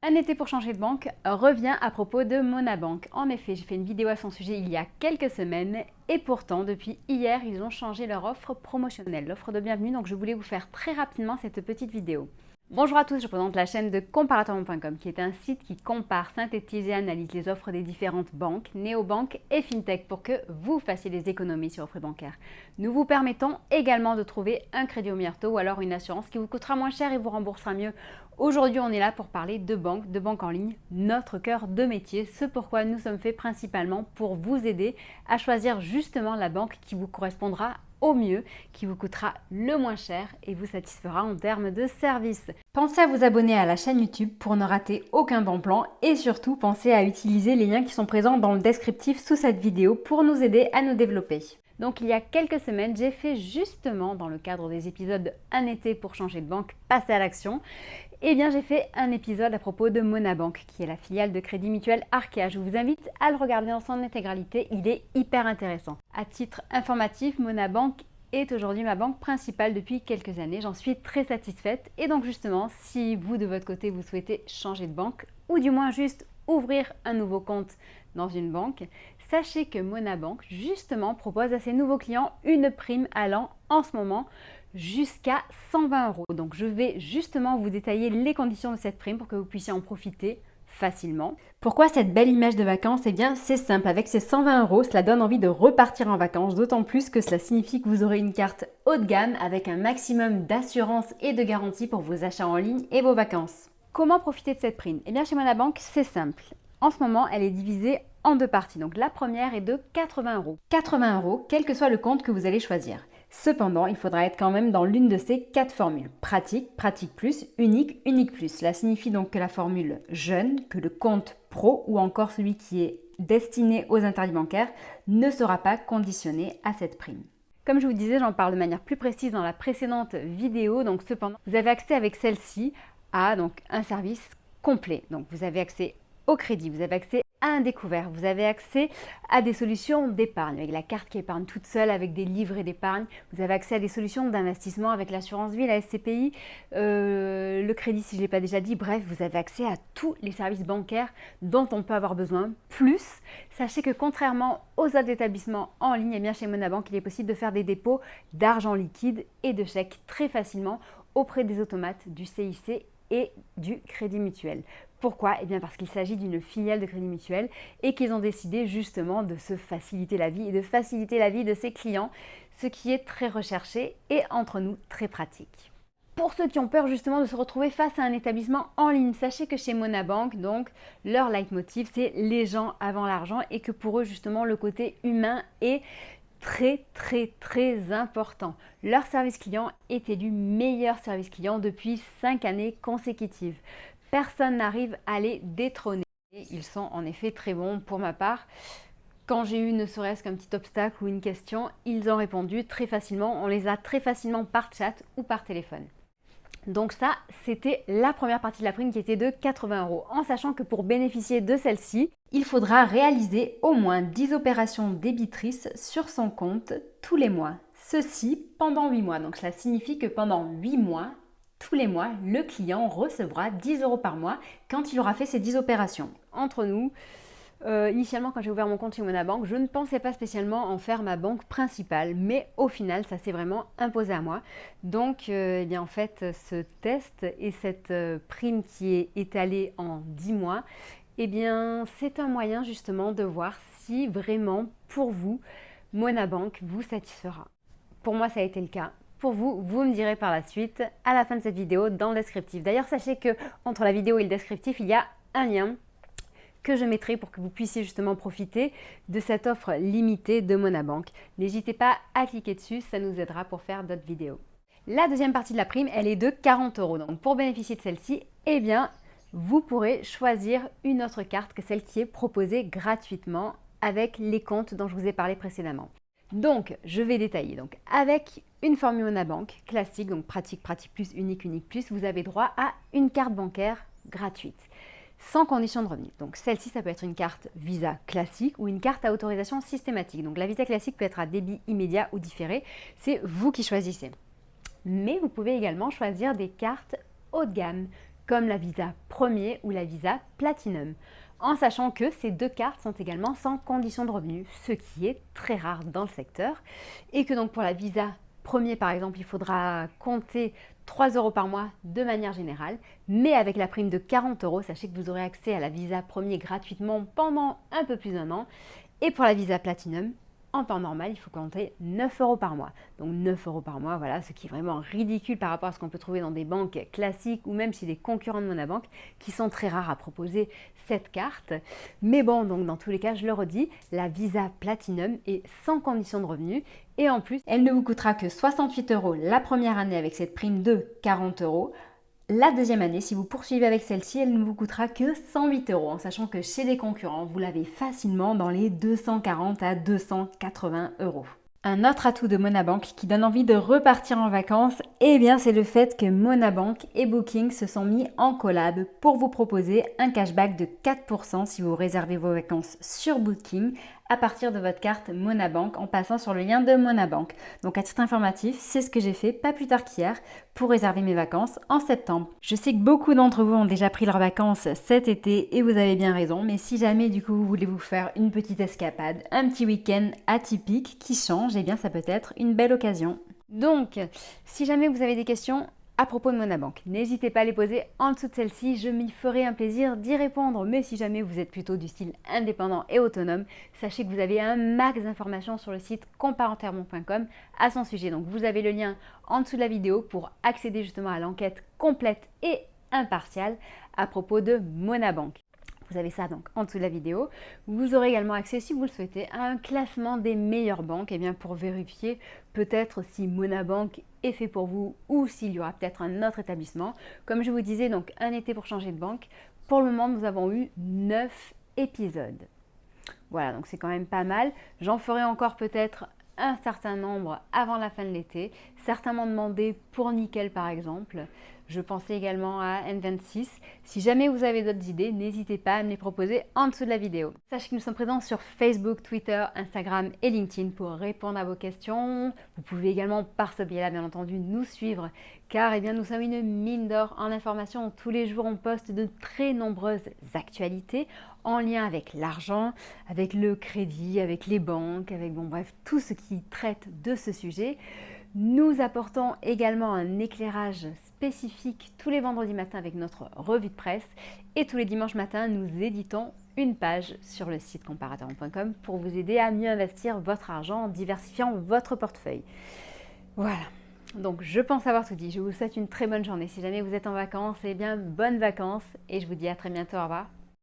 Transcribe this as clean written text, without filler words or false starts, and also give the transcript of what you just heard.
Un été pour changer de banque revient à propos de Monabank. En effet, j'ai fait une vidéo à son sujet il y a quelques semaines et pourtant, depuis hier, ils ont changé leur offre promotionnelle, l'offre de bienvenue, donc je voulais vous faire très rapidement cette petite vidéo. Bonjour à tous, je présente la chaîne de comparatormonde.com qui est un site qui compare, synthétise et analyse les offres des différentes banques, néobanques et fintech pour que vous fassiez des économies sur offres bancaires. Nous vous permettons également de trouver un crédit au meilleur taux ou alors une assurance qui vous coûtera moins cher et vous remboursera mieux. Aujourd'hui, on est là pour parler de banque en ligne, notre cœur de métier, ce pourquoi nous sommes faits principalement pour vous aider à choisir justement la banque qui vous correspondra au mieux, qui vous coûtera le moins cher et vous satisfera en termes de service. Pensez à vous abonner à la chaîne YouTube pour ne rater aucun bon plan et surtout pensez à utiliser les liens qui sont présents dans le descriptif sous cette vidéo pour nous aider à nous développer. Donc il y a quelques semaines, j'ai fait justement dans le cadre des épisodes Un été pour changer de banque, passer à l'action, j'ai fait un épisode à propos de Monabank, qui est la filiale de Crédit Mutuel Arkea. Je vous invite à le regarder dans son intégralité, il est hyper intéressant. À titre informatif, Monabank est aujourd'hui ma banque principale depuis quelques années. J'en suis très satisfaite et donc justement, si vous de votre côté vous souhaitez changer de banque ou du moins juste ouvrir un nouveau compte dans une banque, sachez que Monabank justement propose à ses nouveaux clients une prime allant en ce moment jusqu'à 120 €. Donc je vais justement vous détailler les conditions de cette prime pour que vous puissiez en profiter facilement. Pourquoi cette belle image de vacances? Eh bien c'est simple, avec ces 120 €, cela donne envie de repartir en vacances, d'autant plus que cela signifie que vous aurez une carte haut de gamme avec un maximum d'assurance et de garantie pour vos achats en ligne et vos vacances. Comment profiter de cette prime? Eh bien chez Monabank, c'est simple. En ce moment, elle est divisée en deux parties. Donc la première est de 80 €. 80 €, quel que soit le compte que vous allez choisir. Cependant, il faudra être quand même dans l'une de ces quatre formules. Pratique, pratique plus, unique, unique plus. Cela signifie donc que la formule jeune, que le compte pro ou encore celui qui est destiné aux interdits bancaires ne sera pas conditionné à cette prime. Comme je vous disais, j'en parle de manière plus précise dans la précédente vidéo. Donc cependant, vous avez accès avec celle-ci à un service complet. Donc vous avez accès au crédit, vous avez accès à un découvert, vous avez accès à des solutions d'épargne avec la carte qui épargne toute seule, avec des livrets d'épargne, vous avez accès à des solutions d'investissement avec l'assurance vie, la SCPI, le crédit si je ne l'ai pas déjà dit, bref, vous avez accès à tous les services bancaires dont on peut avoir besoin. Plus, sachez que contrairement aux autres établissements en ligne, eh bien chez Monabank, il est possible de faire des dépôts d'argent liquide et de chèques très facilement auprès des automates du CIC et du Crédit Mutuel. Pourquoi? Eh bien parce qu'il s'agit d'une filiale de Crédit Mutuel et qu'ils ont décidé justement de se faciliter la vie et de faciliter la vie de ses clients, ce qui est très recherché et entre nous très pratique. Pour ceux qui ont peur justement de se retrouver face à un établissement en ligne, sachez que chez Monabank, donc, leur leitmotiv c'est les gens avant l'argent et que pour eux justement le côté humain est très important. Leur service client est élu meilleur service client depuis 5 années consécutives. Personne n'arrive à les détrôner. Ils sont en effet très bons pour ma part. Quand j'ai eu ne serait-ce qu'un petit obstacle ou une question, ils ont répondu très facilement. On les a très facilement par chat ou par téléphone. Donc ça, c'était la première partie de la prime qui était de 80 €. En sachant que pour bénéficier de celle-ci, il faudra réaliser au moins 10 opérations débitrices sur son compte tous les mois. Ceci pendant 8 mois. Donc cela signifie que pendant 8 mois, tous les mois, le client recevra 10 € par mois quand il aura fait ces 10 opérations. Entre nous, initialement quand j'ai ouvert mon compte chez Monabank, je ne pensais pas spécialement en faire ma banque principale, mais au final ça s'est vraiment imposé à moi. Donc en fait ce test et cette prime qui est étalée en 10 mois, c'est un moyen justement de voir si vraiment pour vous Monabank vous satisfera. Pour moi ça a été le cas. Pour vous, vous me direz par la suite à la fin de cette vidéo dans le descriptif. D'ailleurs, sachez que entre la vidéo et le descriptif, il y a un lien que je mettrai pour que vous puissiez justement profiter de cette offre limitée de Monabank. N'hésitez pas à cliquer dessus, ça nous aidera pour faire d'autres vidéos. La deuxième partie de la prime, elle est de 40 €. Donc pour bénéficier de celle-ci, vous pourrez choisir une autre carte que celle qui est proposée gratuitement avec les comptes dont je vous ai parlé précédemment. Donc, je vais détailler. Donc, avec une formule Monabank classique, donc pratique, pratique plus, unique, unique plus, vous avez droit à une carte bancaire gratuite, sans condition de revenu. Donc, celle-ci, ça peut être une carte Visa classique ou une carte à autorisation systématique. Donc, la Visa classique peut être à débit immédiat ou différé. C'est vous qui choisissez. Mais vous pouvez également choisir des cartes haut de gamme, comme la Visa Premier ou la Visa Platinum, en sachant que ces deux cartes sont également sans condition de revenu, ce qui est très rare dans le secteur, et que donc pour la Visa Premier par exemple, il faudra compter 3 € par mois de manière générale, mais avec la prime de 40 €, sachez que vous aurez accès à la Visa Premier gratuitement pendant un peu plus d'un an, et pour la Visa Platinum, en temps normal, il faut compter 9 € par mois. Donc 9 € par mois, voilà, ce qui est vraiment ridicule par rapport à ce qu'on peut trouver dans des banques classiques ou même chez des concurrents de Monabank qui sont très rares à proposer cette carte. Mais bon, donc dans tous les cas, je le redis, la Visa Platinum est sans condition de revenu et en plus, elle ne vous coûtera que 68 € la première année avec cette prime de 40 €. La deuxième année, si vous poursuivez avec celle-ci, elle ne vous coûtera que 108 €, en sachant que chez les concurrents, vous l'avez facilement dans les 240 à 280 €. Un autre atout de Monabank qui donne envie de repartir en vacances, eh bien c'est le fait que Monabank et Booking se sont mis en collab pour vous proposer un cashback de 4% si vous réservez vos vacances sur Booking à partir de votre carte Monabank en passant sur le lien de Monabank. Donc à titre informatif, c'est ce que j'ai fait pas plus tard qu'hier pour réserver mes vacances en septembre. Je sais que beaucoup d'entre vous ont déjà pris leurs vacances cet été et vous avez bien raison, mais si jamais du coup vous voulez vous faire une petite escapade, un petit week-end atypique qui change, eh bien ça peut être une belle occasion. Donc, si jamais vous avez des questions à propos de Monabank, n'hésitez pas à les poser en dessous de celle-ci, je m'y ferai un plaisir d'y répondre. Mais si jamais vous êtes plutôt du style indépendant et autonome, sachez que vous avez un max d'informations sur le site comparetermont.com à son sujet. Donc vous avez le lien en dessous de la vidéo pour accéder justement à l'enquête complète et impartiale à propos de Monabank. Vous avez ça donc en dessous de la vidéo. Vous aurez également accès, si vous le souhaitez, à un classement des meilleures banques pour vérifier peut-être si Monabank est fait pour vous ou s'il y aura peut-être un autre établissement. Comme je vous disais, donc un été pour changer de banque. Pour le moment, nous avons eu 9 épisodes. Voilà, donc c'est quand même pas mal. J'en ferai encore peut-être un certain nombre avant la fin de l'été. Certains m'ont demandé pour Nickel par exemple. Je pensais également à N26. Si jamais vous avez d'autres idées, n'hésitez pas à me les proposer en dessous de la vidéo. Sachez que nous sommes présents sur Facebook, Twitter, Instagram et LinkedIn pour répondre à vos questions. Vous pouvez également par ce biais-là, bien entendu, nous suivre car nous sommes une mine d'or en informations. Tous les jours, on poste de très nombreuses actualités en lien avec l'argent, avec le crédit, avec les banques, avec bref, tout ce qui traite de ce sujet. Nous apportons également un éclairage spécifique tous les vendredis matins avec notre revue de presse et tous les dimanches matins, nous éditons une page sur le site comparetermont.com pour vous aider à mieux investir votre argent en diversifiant votre portefeuille. Voilà, donc je pense avoir tout dit. Je vous souhaite une très bonne journée. Si jamais vous êtes en vacances, eh bien bonnes vacances et je vous dis à très bientôt. Au revoir.